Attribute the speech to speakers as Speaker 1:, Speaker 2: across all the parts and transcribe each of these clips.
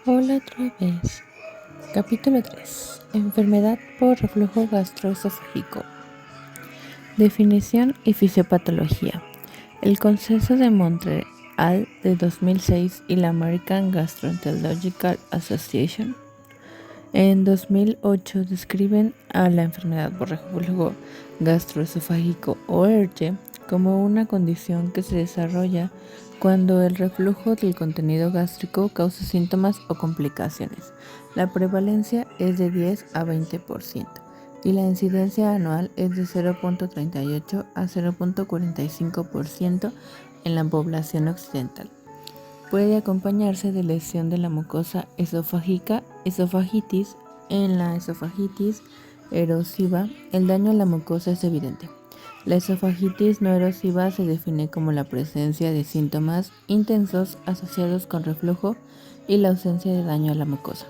Speaker 1: Hola otra vez. Capítulo 3. Enfermedad por reflujo gastroesofágico. Definición y fisiopatología. El Consenso de Montreal de 2006 y la American Gastroenterological Association en 2008 describen a la enfermedad por reflujo gastroesofágico o ERGE como una condición que se desarrolla cuando el reflujo del contenido gástrico causa síntomas o complicaciones. La prevalencia es de 10 a 20% y la incidencia anual es de 0.38 a 0.45% en la población occidental. Puede acompañarse de lesión de la mucosa esofágica, esofagitis. En la esofagitis erosiva, el daño a la mucosa es evidente. La esofagitis no erosiva se define como la presencia de síntomas intensos asociados con reflujo y la ausencia de daño a la mucosa.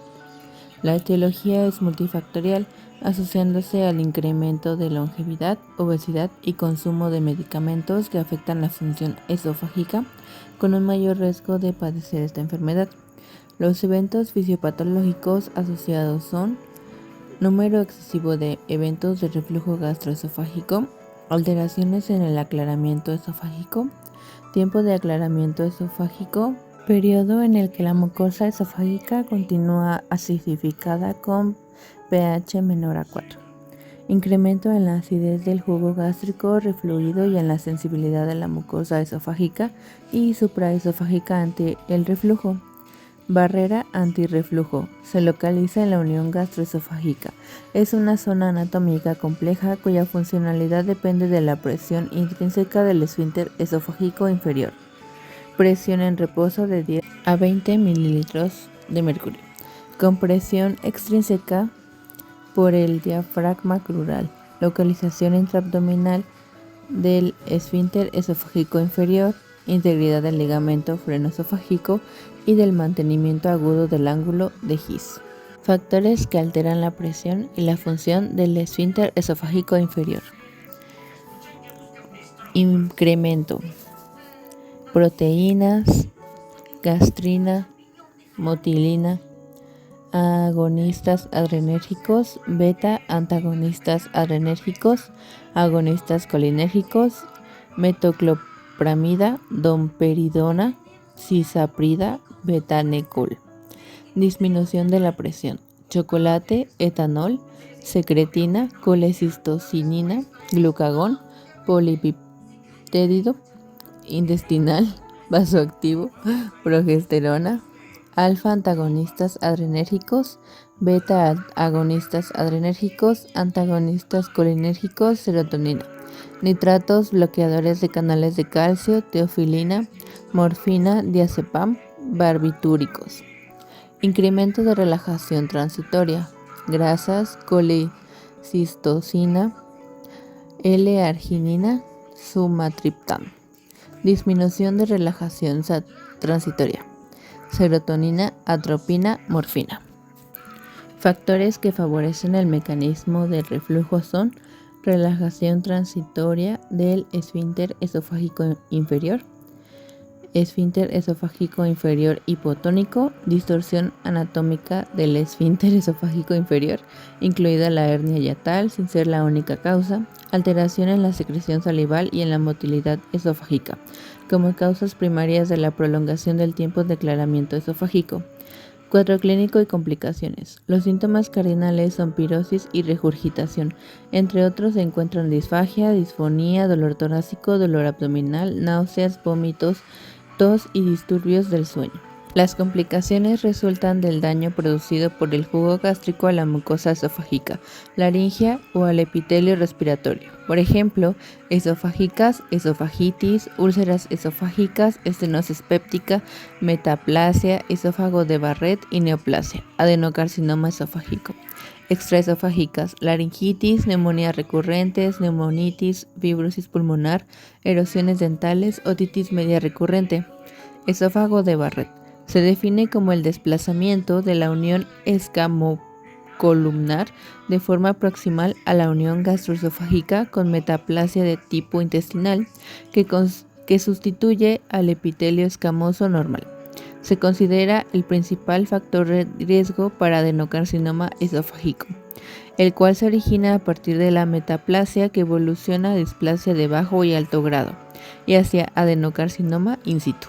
Speaker 1: La etiología es multifactorial, asociándose al incremento de longevidad, obesidad y consumo de medicamentos que afectan la función esofágica, con un mayor riesgo de padecer esta enfermedad. Los eventos fisiopatológicos asociados son número excesivo de eventos de reflujo gastroesofágico, alteraciones en el aclaramiento esofágico, tiempo de aclaramiento esofágico, periodo en el que la mucosa esofágica continúa acidificada con pH menor a 4. Incremento en la acidez del jugo gástrico refluido y en la sensibilidad de la mucosa esofágica y supraesofágica ante el reflujo. Barrera antirreflujo. Se localiza en la unión gastroesofágica. Es una zona anatómica compleja cuya funcionalidad depende de la presión intrínseca del esfínter esofágico inferior. Presión en reposo de 10 a 20 mililitros de mercurio. Compresión extrínseca por el diafragma crural. Localización intraabdominal del esfínter esofágico inferior. Integridad del ligamento frenoesofágico y del mantenimiento agudo del ángulo de His. Factores que alteran la presión y la función del esfínter esofágico inferior. Incremento. Proteínas, gastrina, motilina, agonistas adrenérgicos, beta antagonistas adrenérgicos, agonistas colinérgicos, metoclopramida, domperidona, cisaprida, betanecol. Disminución de la presión. Chocolate, etanol, secretina, colecistocinina, glucagón, polipeptídeo intestinal, vasoactivo, progesterona, alfa antagonistas adrenérgicos, beta agonistas adrenérgicos, antagonistas colinérgicos, serotonina, nitratos, bloqueadores de canales de calcio, teofilina, morfina, diazepam, barbitúricos. Incremento de relajación transitoria, grasas, colecistocina, L-arginina, sumatriptán. Disminución de relajación transitoria, serotonina, atropina, morfina. Factores que favorecen el mecanismo del reflujo son relajación transitoria del esfínter esofágico inferior, esfínter esofágico inferior hipotónico, distorsión anatómica del esfínter esofágico inferior, incluida la hernia hiatal sin ser la única causa, alteración en la secreción salival y en la motilidad esofágica, como causas primarias de la prolongación del tiempo de aclaramiento esofágico. Cuadro clínico y complicaciones. Los síntomas cardinales son pirosis y regurgitación. Entre otros se encuentran disfagia, disfonía, dolor torácico, dolor abdominal, náuseas, vómitos, tos y disturbios del sueño. Las complicaciones resultan del daño producido por el jugo gástrico a la mucosa esofágica, laringia o al epitelio respiratorio. Por ejemplo, esofágicas, esofagitis, úlceras esofágicas, estenosis péptica, metaplasia, esófago de Barrett y neoplasia, adenocarcinoma esofágico. Extraesofágicas, laringitis, neumonías recurrentes, neumonitis, fibrosis pulmonar, erosiones dentales, otitis media recurrente. Esófago de Barrett. Se define como el desplazamiento de la unión escamocolumnar de forma proximal a la unión gastroesofágica con metaplasia de tipo intestinal que sustituye al epitelio escamoso normal. Se considera el principal factor de riesgo para adenocarcinoma esofágico, el cual se origina a partir de la metaplasia que evoluciona a displasia de bajo y alto grado y hacia adenocarcinoma in situ.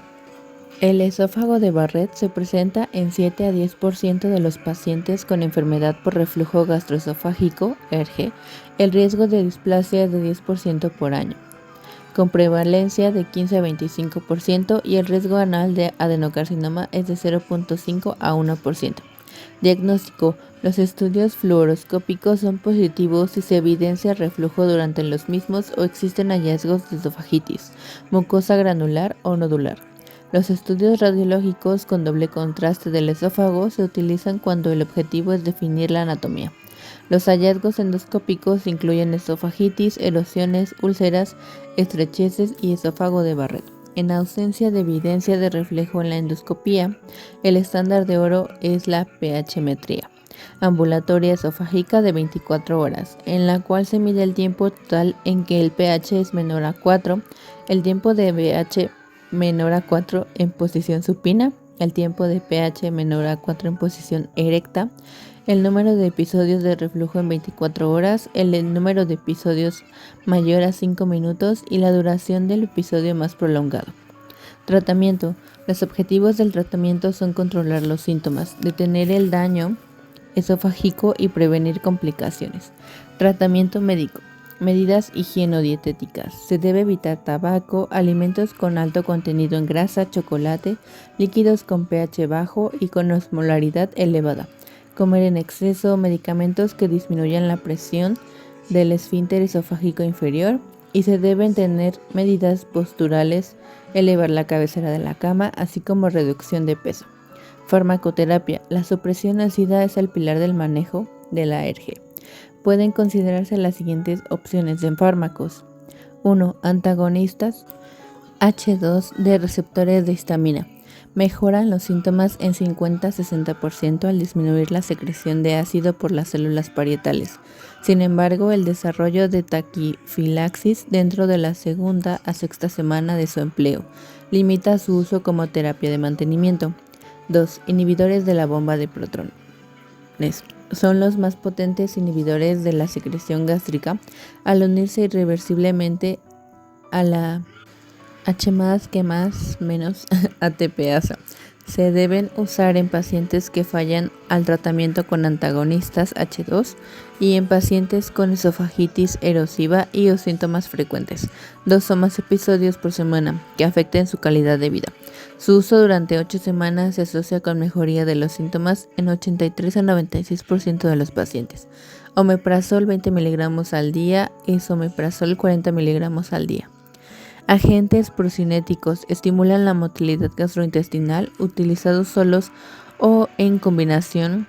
Speaker 1: El esófago de Barrett se presenta en 7 a 10% de los pacientes con enfermedad por reflujo gastroesofágico, ERGE. El riesgo de displasia es de 10% por año, con prevalencia de 15 a 25%, y el riesgo anual de adenocarcinoma es de 0.5 a 1%. Diagnóstico: los estudios fluoroscópicos son positivos si se evidencia reflujo durante los mismos o existen hallazgos de esofagitis, mucosa granular o nodular. Los estudios radiológicos con doble contraste del esófago se utilizan cuando el objetivo es definir la anatomía. Los hallazgos endoscópicos incluyen esofagitis, erosiones, úlceras, estrecheces y esófago de Barrett. En ausencia de evidencia de reflejo en la endoscopía, el estándar de oro es la pH-metría ambulatoria esofágica de 24 horas, en la cual se mide el tiempo total en que el pH es menor a 4, el tiempo de pH menor a 4 en posición supina, el tiempo de pH menor a 4 en posición erecta, el número de episodios de reflujo en 24 horas, el número de episodios mayor a 5 minutos y la duración del episodio más prolongado. Tratamiento. Los objetivos del tratamiento son controlar los síntomas, detener el daño esofágico y prevenir complicaciones. Tratamiento médico. Medidas higienodietéticas. Se debe evitar tabaco, alimentos con alto contenido en grasa, chocolate, líquidos con pH bajo y con osmolaridad elevada. Comer en exceso, medicamentos que disminuyan la presión del esfínter esofágico inferior, y se deben tener medidas posturales, elevar la cabecera de la cama, así como reducción de peso. Farmacoterapia. La supresión ácida es el pilar del manejo de la ERGE. Pueden considerarse las siguientes opciones de fármacos. 1. Antagonistas H2 de receptores de histamina. Mejoran los síntomas en 50-60% al disminuir la secreción de ácido por las células parietales. Sin embargo, el desarrollo de taquifilaxis dentro de la segunda a sexta semana de su empleo limita su uso como terapia de mantenimiento. 2. Inhibidores de la bomba de protones. Son los más potentes inhibidores de la secreción gástrica al unirse irreversiblemente a la H+, ATPasa. Se deben usar en pacientes que fallan al tratamiento con antagonistas H2 y en pacientes con esofagitis erosiva y o síntomas frecuentes, 2 o más episodios por semana, que afecten su calidad de vida. Su uso durante 8 semanas se asocia con mejoría de los síntomas en 83 a 96% de los pacientes. Omeprazol 20 mg al día, esomeprazol 40 mg al día. Agentes procinéticos estimulan la motilidad gastrointestinal, utilizados solos o en combinación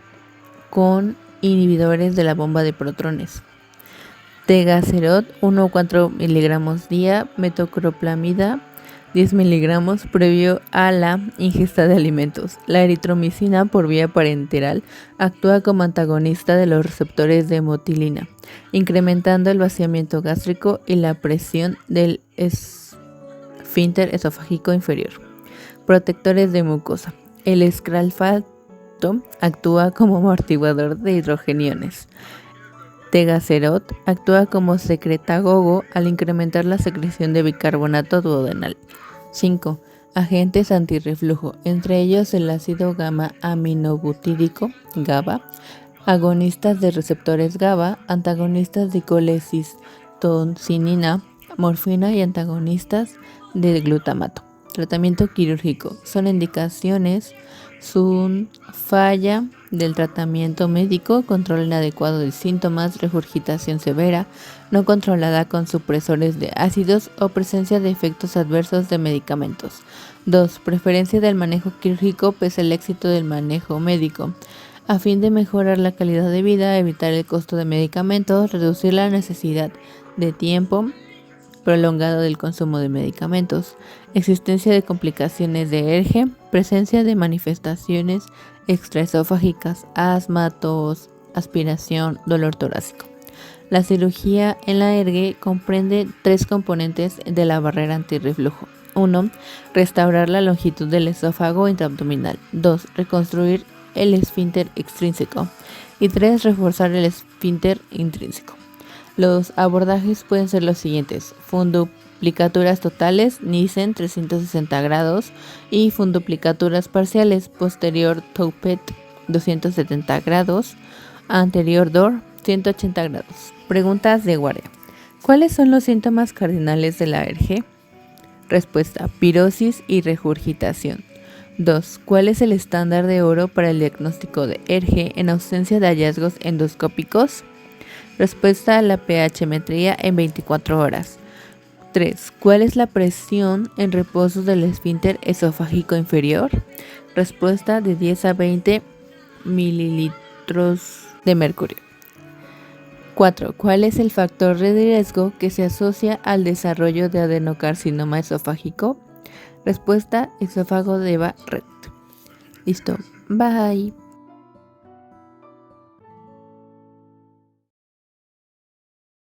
Speaker 1: con inhibidores de la bomba de protones. Tegaserot 1 o 4 mg día, metoclopramida 10 mg previo a la ingesta de alimentos. La eritromicina por vía parenteral actúa como antagonista de los receptores de motilina, incrementando el vaciamiento gástrico y la presión del esfínter esofágico inferior. Protectores de mucosa. El escalfato actúa como amortiguador de hidrogeniones. Tegaserot actúa como secretagogo al incrementar la secreción de bicarbonato duodenal. 5. Agentes antirreflujo, entre ellos el ácido gamma-aminobutírico, GABA, agonistas de receptores GABA, antagonistas de colecistocinina, morfina y antagonistas de glutamato. Tratamiento quirúrgico. Son indicaciones falla del tratamiento médico, control inadecuado de síntomas, regurgitación severa, no controlada con supresores de ácidos o presencia de efectos adversos de medicamentos. 2. Preferencia del manejo quirúrgico pese al éxito del manejo médico. A fin de mejorar la calidad de vida, evitar el costo de medicamentos, reducir la necesidad de tiempo prolongado del consumo de medicamentos, existencia de complicaciones de ERGE, presencia de manifestaciones extraesofágicas, asma, tos, aspiración, dolor torácico. La cirugía en la ERGE comprende 3 componentes de la barrera antirreflujo: 1. Restaurar la longitud del esófago intraabdominal. 2. Reconstruir el esfínter extrínseco. Y 3. Reforzar el esfínter intrínseco. Los abordajes pueden ser los siguientes: funduplicaturas totales, Nissen 360 grados y funduplicaturas parciales, posterior Toupet 270 grados, anterior Dor 180 grados. Preguntas de guardia. ¿Cuáles son los síntomas cardinales de la ERG? Respuesta: pirosis y regurgitación. 2. ¿Cuál es el estándar de oro para el diagnóstico de ERG en ausencia de hallazgos endoscópicos? Respuesta: la pH-metría en 24 horas. 3. ¿Cuál es la presión en reposo del esfínter esofágico inferior? Respuesta: de 10 a 20 mililitros de mercurio. 4. ¿Cuál es el factor de riesgo que se asocia al desarrollo de adenocarcinoma esofágico? Respuesta: esófago de Barrett. Listo. Bye.